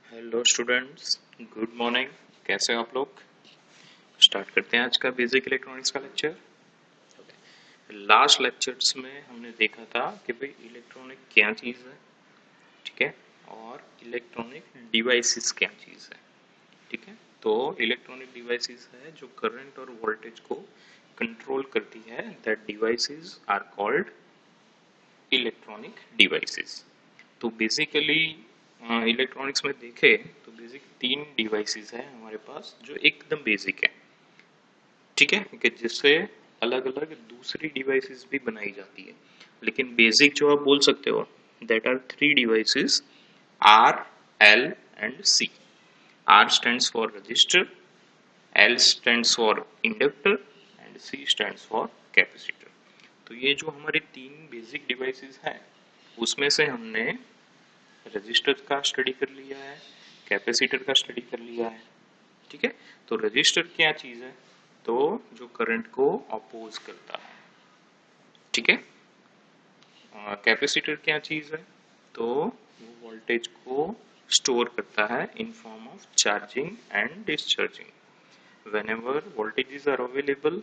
Hello students, good morning. कैसे हो आप लोग? स्टार्ट करते हैं आज का बेसिक इलेक्ट्रॉनिक्स का लेक्चर। लास्ट लेक्चर्स में हमने देखा था कि भाई इलेक्ट्रॉनिक क्या चीज़ है, ठीक है, और इलेक्ट्रॉनिक डिवाइसेस क्या चीज़ है, ठीक है। तो इलेक्ट्रॉनिक डिवाइसेस है जो करंट और वोल्टेज को कंट्रोल करती है, that devices are called electronic devices. तो बेसिकली इलेक्ट्रॉनिक्स में देखें तो बेसिक तीन डिवाइसेस है हमारे पास जो एकदम बेसिक है, ठीक है, कि जिससे अलग अलग दूसरी डिवाइसेस भी बनाई जाती है, लेकिन बेसिक जो आप बोल सकते हो that are three devices, R, L and C. R stands for resistor, L stands for inductor and C stands for capacitor. तो ये जो हमारे तीन बेसिक डिवाइसेस हैं उसमें से हमने रजिस्टर का स्टडी कर लिया है, कैपेसिटर का स्टडी कर लिया है, ठीक है। तो रजिस्टर क्या चीज है? तो जो करंट को अपोज करता है, ठीक है। कैपेसिटर क्या चीज है? तो वो वोल्टेज को स्टोर करता है in form of charging and discharging. Whenever voltages are available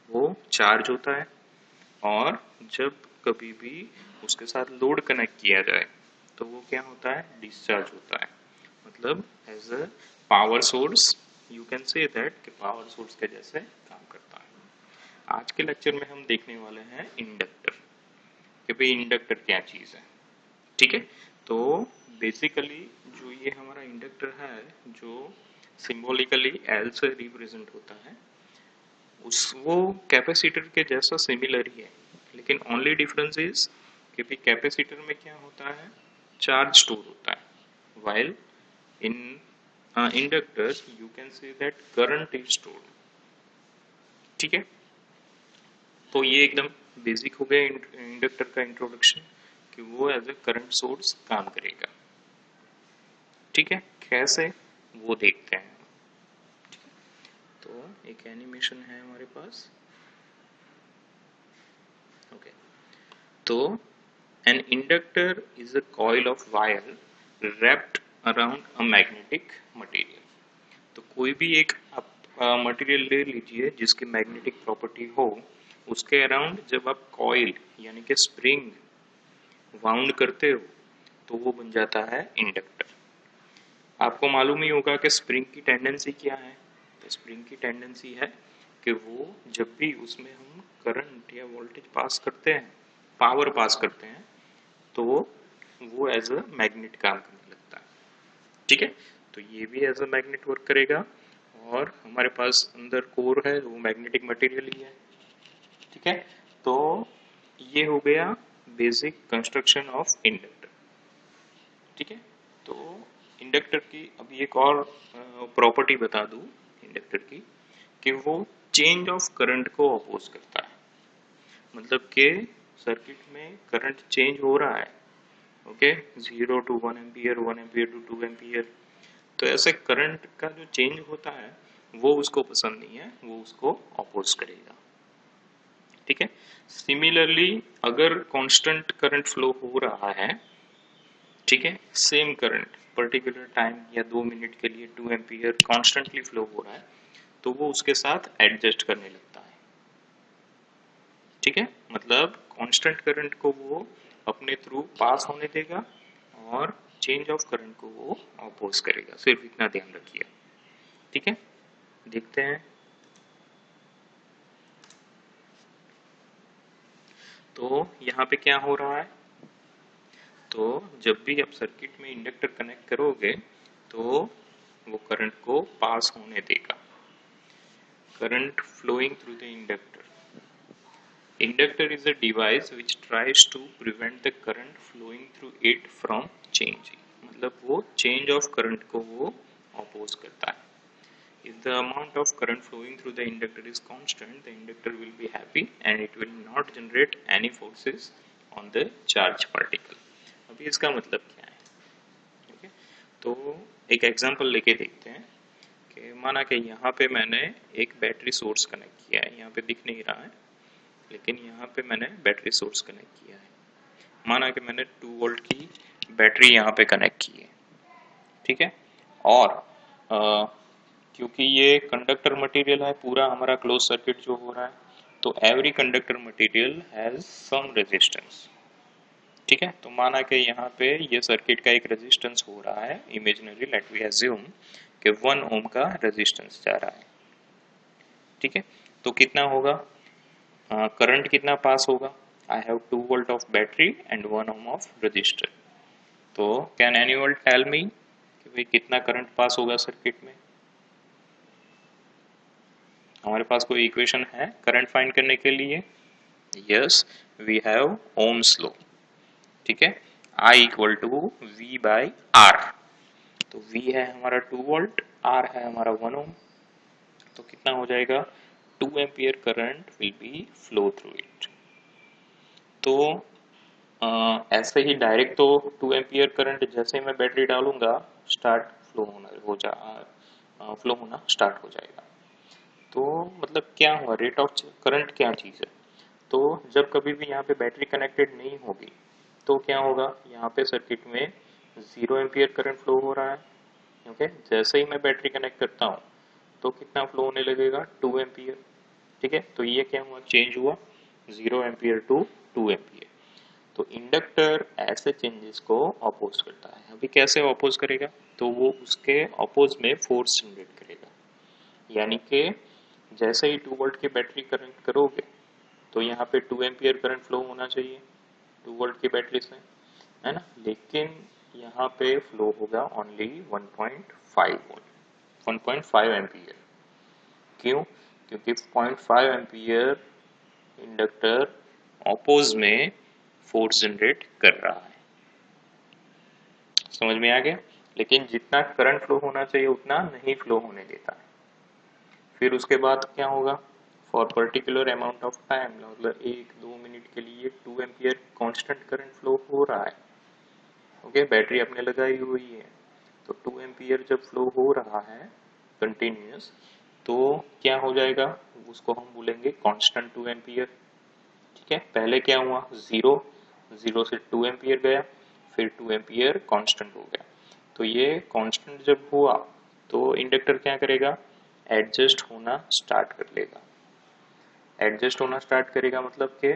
वो चार्ज होता है, और जब कभी भी उसके साथ लोड कनेक्ट किया जाए तो वो क्या होता है? डिस्चार्ज होता है। मतलब as a power source you can say that कि पावर सोर्स के जैसे काम करता है। आज के लेक्चर में हम देखने वाले हैं इंडक्टर, कि भाई इंडक्टर क्या चीज है, ठीक है। तो बेसिकली जो ये हमारा इंडक्टर है जो सिंबॉलिकली एल से रिप्रेजेंट होता है, उस वो कैपेसिटर के जैसा सिमिलर ही है, लेकिन ओनली डिफरेंस इज कि भी कैपेसिटर में क्या होता है? चार्ज स्टोर होता है, while in inductors you can say that current is stored, ठीक है। तो ये एकदम बेसिक हो गया इंडक्टर का इंट्रोडक्शन, कि वो एज ए करंट सोर्स काम करेगा, ठीक है। कैसे वो देखते हैं। तो एक एनिमेशन है हमारे पास, ओके। तो an inductor is a coil of wire wrapped around a magnetic material। तो कोई भी एक आप मटेरियल ले लीजिए जिसकी मैग्नेटिक प्रॉपर्टी हो, उसके अराउंड जब आप कॉइल यानी कि स्प्रिंग वाउंड करते हो तो वो बन जाता है इंडक्टर। आपको मालूम ही होगा कि स्प्रिंग की टेंडेंसी क्या है। तो स्प्रिंग की टेंडेंसी है कि वो जब भी उसमें हम करंट या वोल्टेज पास करते हैं, पावर पास करते हैं, तो वो एज अ मैग्नेट काम करने लगता है, ठीक है। तो ये भी एज अ मैग्नेट वर्क करेगा, और हमारे पास अंदर कोर है वो मैग्नेटिक मटेरियल ही है, ठीक है। तो ये हो गया बेसिक कंस्ट्रक्शन ऑफ इंडक्टर, ठीक है। तो इंडक्टर की अभी एक और प्रॉपर्टी बता दूं इंडक्टर की, कि वो चेंज ऑफ करंट को अपोज करता है। मतलब कि सर्किट में करंट चेंज हो रहा है, okay, 0 to 1 ampere, 1 ampere to 2 ampere, तो ऐसे करंट का जो चेंज होता है वो उसको पसंद नहीं है, वो उसको अपोज करेगा, ठीक है। सिमिलरली अगर कांस्टेंट करंट फ्लो हो रहा है, ठीक है, सेम करंट पर्टिकुलर टाइम या 2 मिनट के लिए 2 एम्पियर कॉन्स्टेंटली फ्लो हो रहा है, तो वो उसके साथ एडजस्ट करने लगता है, ठीक है। मतलब कांस्टेंट करंट को वो अपने थ्रू पास होने देगा, और चेंज ऑफ करंट को वो अपोज करेगा, सिर्फ इतना ध्यान रखिए, ठीक है। देखते हैं। तो यहाँ पे क्या हो रहा है? तो जब भी आप सर्किट में इंडक्टर कनेक्ट करोगे तो वो करंट को पास होने देगा, current flowing through the inductor. Inductor is a device which tries to prevent the current flowing through it from changing। मतलब वो change of current को वो oppose करता है। If the amount of current flowing through the inductor is constant, the inductor will be happy and it will not generate any forces on the charge particle। अभी इसका मतलब क्या है? Okay, तो एक एग्जांपल लेके देखते हैं कि माना कि यहाँ पे मैंने एक बैटरी सोर्स कनेक्ट किया है, यहाँ पे दिख नहीं रहा है लेकिन यहाँ पे मैंने बैटरी सोर्स कनेक्ट किया है। माना कि मैंने 2 वोल्ट की बैटरी यहाँ पे कनेक्ट की है, ठीक है। और क्योंकि ये कंडक्टर मटेरियल है, पूरा हमारा क्लोज सर्किट जो हो रहा है, तो every conductor material has some resistance. ठीक है, तो माना कि यहाँ पे ये सर्किट का एक रेजिस्टेंस हो रहा है इमेजिनरी, लेट वी एज्यूम कि 1 ओम का रेजिस्टेंस जा रहा है। ठीक है, तो कितना होगा, करंट कितना पास होगा, I have 2 volt of battery and 1 ohm of resistor. तो कैन एनीवन टेल मी कि भाई कितना करंट पास होगा सर्किट में। हमारे पास कोई इक्वेशन है करंट फाइंड करने के लिए? Yes, we have Ohm's law. ठीक है, I equal to V by R. तो V है हमारा 2 वोल्ट, R है हमारा 1 ओम, तो कितना हो जाएगा, 2 ampere current will be flow through it. तो ऐसे ही डायरेक्ट तो 2 एम्पियर करंट जैसे ही मैं बैटरी डालूंगा स्टार्ट फ्लो होना हो जा फ्लो होना स्टार्ट हो जाएगा। तो मतलब क्या हुआ, रेट ऑफ करंट क्या चीज़ है। तो जब कभी भी यहाँ पे बैटरी कनेक्टेड नहीं होगी तो क्या होगा, यहाँ पे सर्किट में 0 एम्पियर करंट फ्लो हो रहा है। ओके, जैसे ही मैं बैटरी कनेक्ट करता हूँ तो कितना फ्लो होने लगेगा, 2 एम्पियर। ठीक है, तो ये क्या हुआ, चेंज हुआ 0 एम्पियर टू 2 एम्पियर। तो इंडक्टर ऐसे चेंजेस को अपोज करता है। अभी कैसे अपोज करेगा, तो वो उसके अपोज में फोर्स जनरेट करेगा। यानी कि जैसे ही 2 वोल्ट की बैटरी कनेक्ट करोगे तो यहाँ पे 2 एम्पियर करंट फ्लो होना चाहिए 2 वोल्ट की बैटरी से, है ना, लेकिन यहाँ पे फ्लो होगा ओनली 1.5 वोल्ट, 1.5 एम्पियर। क्यों, क्योंकि 0.5 एम्पियर इंडक्टर ऑपोज में फोर्स जनरेट कर रहा है। समझ में आ गया, लेकिन जितना करंट फ्लो होना चाहिए उतना नहीं फ्लो होने देता है। फिर उसके बाद क्या होगा, for particular amount of time, मतलब 1-2 मिनट के लिए 2 एम्पियर कांस्टेंट करंट फ्लो हो रहा है। ओके, बैटरी अपने लगाई हुई है, तो 2 एम्पियर जब फ्लो हो रहा है कंटिन्यूस, तो क्या हो जाएगा, उसको हम बोलेंगे कांस्टेंट 2 एम्पियर। ठीक है, पहले क्या हुआ, 0 0 से 2 एम्पियर गया, फिर 2 एम्पियर कांस्टेंट हो गया। तो ये कांस्टेंट जब हुआ तो इंडक्टर क्या करेगा, एडजस्ट होना स्टार्ट कर लेगा। एडजस्ट होना स्टार्ट करेगा मतलब कि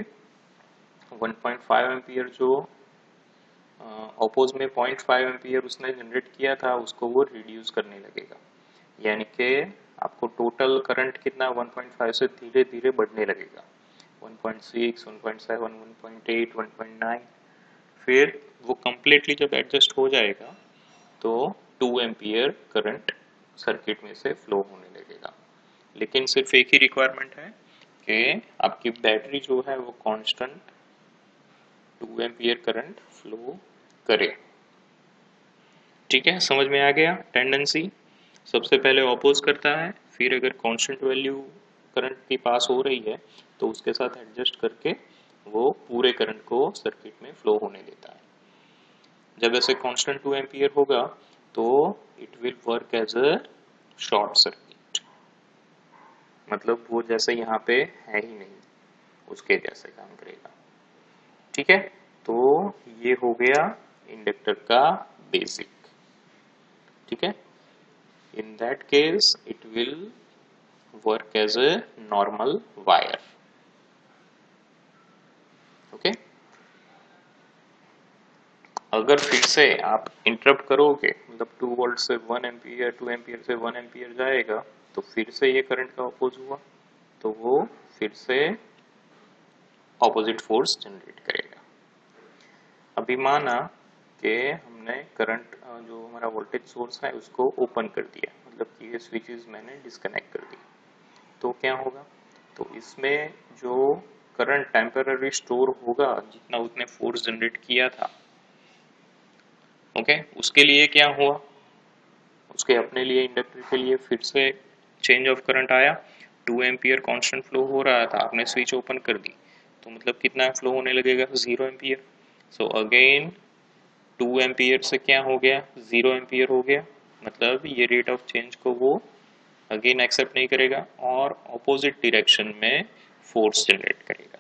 1.5 एम्पियर जो ऑपोज में 0.5 एम्पियर उसने जनरेट किया था उसको वो रिड्यूस करने लगेगा। यानी कि आपको टोटल करंट कितना 1.5 से धीरे धीरे बढ़ने लगेगा, 1.6, 1.7, 1.8, 1.9। फिर वो कम्प्लीटली जब एडजस्ट हो जाएगा तो 2 एम्पियर करंट सर्किट में से फ्लो होने लगेगा। लेकिन सिर्फ एक ही रिक्वायरमेंट है कि आपकी बैटरी जो है वो कांस्टेंट 2 एम्पियर करंट फ्लो करे। ठीक है, समझ में आ गया टेंडेंसी। सबसे पहले ऑपोज करता है, फिर अगर कांस्टेंट वैल्यू करंट की पास हो रही है तो उसके साथ एडजस्ट करके वो पूरे करंट को सर्किट में फ्लो होने देता है। जब ऐसे कांस्टेंट 2 एम्पियर होगा तो it will work as a short circuit, मतलब वो जैसे यहाँ पे है ही नहीं उसके जैसे काम करेगा। ठीक है, तो ये हो गया इंडक्टर का बेसिक। ठीक है, in that case it will work as a normal wire. Okay, अगर फिर से आप इंटरप्ट करोगे, मतलब 2 वोल्ट से 1 एम्पियर, 2 एम्पियर से 1 एम्पियर जाएगा तो फिर से ये करंट का अपोज हुआ तो वो फिर से ऑपोजिट फोर्स जनरेट करेगा। अभी माना कि हमने करंट जो हमारा वोल्टेज सोर्स है उसको ओपन कर दिया, मतलब कि ये स्विचेस मैंने डिस्कनेक्ट कर दिया, तो क्या होगा, तो इसमें जो करंट टेम्पररी स्टोर होगा जितना उसने फोर्स जनरेट किया था, ओके, उसके लिए क्या हुआ, उसके अपने लिए इंडक्टर के लिए फिर से चेंज ऑफ करंट आया। 2 एम्पियर कांस्टेंट फ्लो हो रहा था, आपने स्विच ओपन कर दी तो मतलब कितना फ्लो होने लगेगा, 0 एम्पियर। सो अगेन 2 एम्पियर से क्या हो गया, 0 एम्पियर हो गया, मतलब ये रेट ऑफ चेंज को वो अगेन एक्सेप्ट नहीं करेगा और ऑपोजिट डायरेक्शन में फोर्स जनरेट करेगा।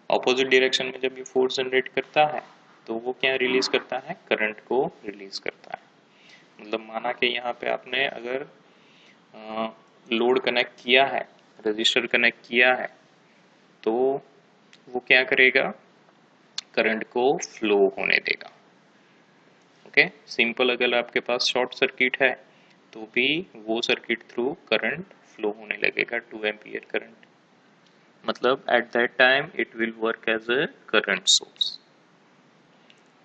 ऑपोजिट डायरेक्शन में जब ये फोर्स जनरेट करता है तो वो क्या रिलीज करता है, करंट को रिलीज करता है। मतलब माना कि यहाँ पे आपने अगर लोड कनेक्ट किया है, रजिस्टर कनेक्ट किया है, तो वो क्या करेगा, करंट को फ्लो होने देगा। ओके, सिंपल अगर आपके पास शॉर्ट सर्किट है तो भी वो सर्किट थ्रू करंट फ्लो होने लगेगा 2 एम्पियर करंट, मतलब at that time it will work as a current source.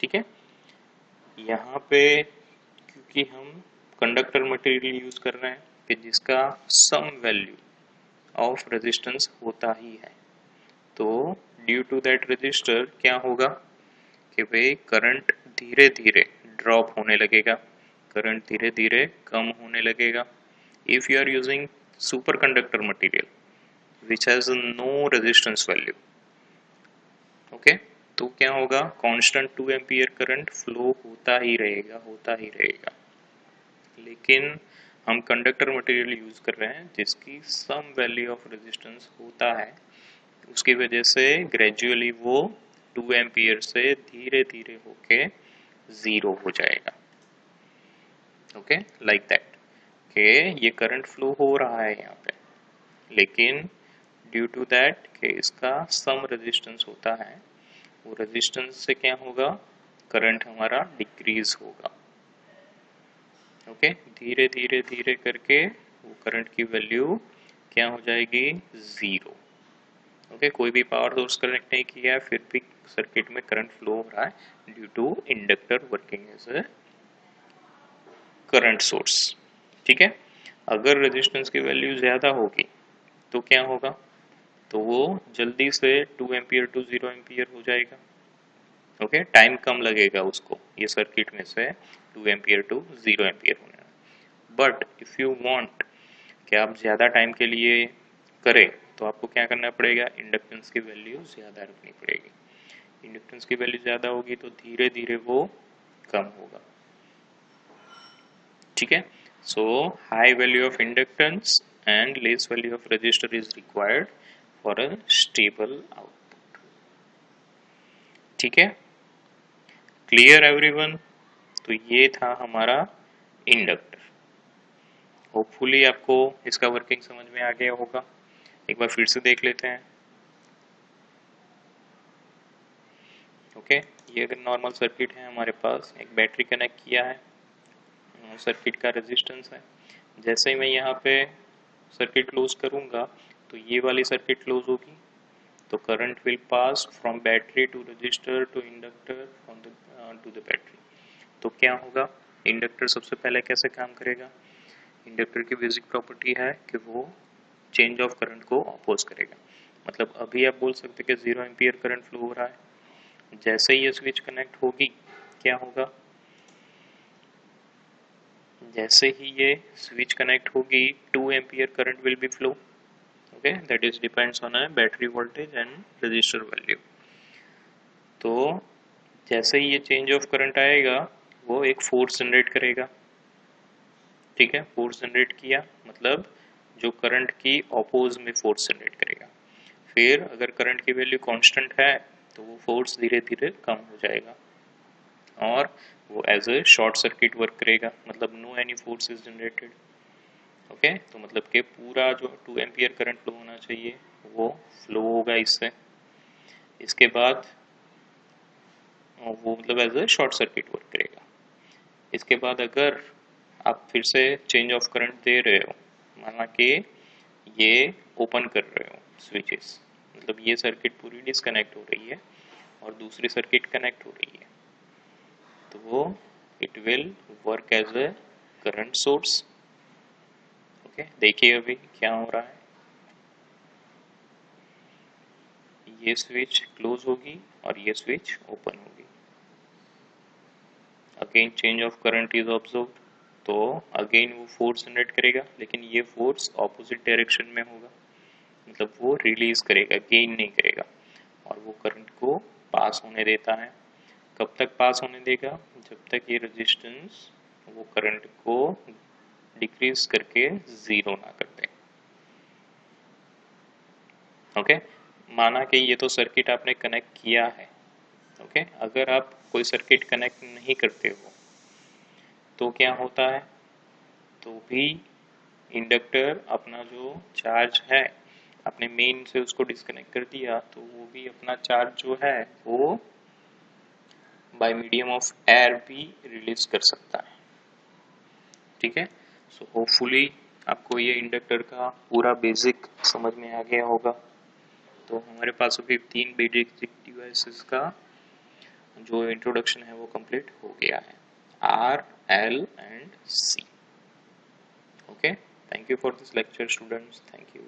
ठीक है, यहाँ पे क्योंकि हम कंडक्टर मटेरियल यूज कर रहे हैं कि जिसका सम वैल्यू ऑफ रेजिस्टेंस होता ही है, तो ड्यू टू दैट रजिस्टर क्या होगा कि भाई करंट धीरे धीरे ड्रॉप होने लगेगा, करंट धीरे धीरे कम होने लगेगा। If you are using super conductor material which has no resistance value, okay, तो क्या होगा, कांस्टेंट 2 एम्पियर करंट फ्लो होता ही रहेगा, होता ही रहेगा। लेकिन हम कंडक्टर मटेरियल यूज कर रहे हैं जिसकी सम वैल्यू ऑफ रेजिस्टेंस होता है, उसकी वजह से ग्रेजुअली वो 2 एम्पियर से धीरे धीरे होके जीरो हो जाएगा। ओके, लाइक दैट कि ये करंट फ्लो हो रहा है यहाँ पे, लेकिन ड्यू टू दैट कि इसका सम रेजिस्टेंस होता है, वो रेजिस्टेंस से क्या होगा, करंट हमारा डिक्रीज होगा। ओके, धीरे धीरे धीरे करके वो करंट की वैल्यू क्या हो जाएगी, जीरो। ओके, कोई भी पावर सोर्स कनेक्ट नहीं किया है, फिर भी सर्किट में करंट फ्लो हो रहा है due to inductor working as a current source. ठीक है, अगर रेजिस्टेंस की वैल्यू ज्यादा होगी तो क्या होगा, तो वो जल्दी से 2 एम्पियर टू 0 एम्पियर हो जाएगा। ओके, टाइम कम लगेगा उसको ये सर्किट में से 2 एम्पियर टू 0 एम्पियर होने में। बट इफ यू वांट कि आप ज़्यादा टाइम के लिए करें तो आपको क्या करना पड़ेगा, इंडक्टेंस की वैल्यू ज़्यादा रखनी पड़ेगी। इंडक्टेंस की वैल्यू ज़्यादा होगी तो धीरे धीरे वो कम होगा। ठीक है, so high value of inductance and less value of resistor is required for a stable output. ठीक है, क्लियर एवरीवन? तो ये था हमारा इंडक्टर। होपफुली आपको इसका वर्किंग समझ में आ गया होगा। एक बार फिर से देख लेते हैं। ओके, ये अगर नॉर्मल सर्किट है, हमारे पास एक बैटरी कनेक्ट किया है, सर्किट का रेजिस्टेंस है। जैसे ही मैं यहाँ पे सर्किट क्लोज करूँगा तो ये वाली सर्किट क्लोज होगी, तो current will pass from battery to resistor to inductor from the to the battery. तो क्या होगा, इंडक्टर सबसे पहले कैसे काम करेगा, इंडक्टर की बेसिक प्रॉपर्टी है कि वो चेंज ऑफ करंट को अपोज करेगा। मतलब अभी आप बोल सकते हैं कि 0 एम्पियर करंट फ्लो हो रहा है, जैसे ही ये स्विच कनेक्ट होगी क्या होगा, जैसे ही ये स्विच कनेक्ट होगी 2 ampere current will be flow. Okay, that is depends on a battery voltage and register value. तो जैसे ही ये चेंज ऑफ करंट आएगा वो एक फोर्स जनरेट करेगा। ठीक है, फोर्स जनरेट किया मतलब जो करंट की ऑपोज में फोर्स जनरेट करेगा। फिर अगर करंट की वैल्यू कांस्टेंट है तो वो फोर्स धीरे धीरे कम हो जाएगा और वो as a short circuit work करेगा, मतलब no any force is generated. Okay, तो मतलब कि पूरा जो 2 एम्पियर करंट फ्लो होना चाहिए वो फ्लो होगा इससे। इसके बाद वो मतलब as a short circuit work करेगा। इसके बाद अगर आप फिर से चेंज ऑफ करंट दे रहे हो, माना कि ये ओपन कर रहे हो स्विचेस, मतलब ये सर्किट पूरी डिस्कनेक्ट हो रही है और दूसरी सर्किट कनेक्ट हो रही है, तो it will work as a current source. Okay, देखिए अभी क्या हो रहा है, ये स्विच क्लोज होगी और ये स्विच ओपन होगी। Again change of current is observe, तो अगेन वो फोर्स जनरेट करेगा, लेकिन ये फोर्स ऑपोजिट डायरेक्शन में होगा, मतलब वो रिलीज करेगा, गेन नहीं करेगा, और वो करंट को पास होने देता है। कब तक पास होने देगा, जब तक ये रेजिस्टेंस वो करंट को डिक्रीज करके जीरो ना कर दे। ओके, माना कि ये तो सर्किट आपने कनेक्ट किया है। ओके, अगर आप कोई सर्किट कनेक्ट नहीं करते हो तो क्या होता है, तो भी इंडक्टर अपना जो चार्ज है अपने मेन से उसको डिस्कनेक्ट कर दिया, तो वो भी अपना चार्ज जो है वो बाय मीडियम ऑफ एयर भी रिलीज कर सकता है। ठीक है, सो होपफुली आपको ये इंडक्टर का पूरा बेसिक समझ में आ गया होगा। तो हमारे पास अभी 3 बेसिक डिवाइसेस का जो इंट्रोडक्शन है वो कंप्लीट हो गया है, R, L and C. Okay, thank you for this lecture students, thank you.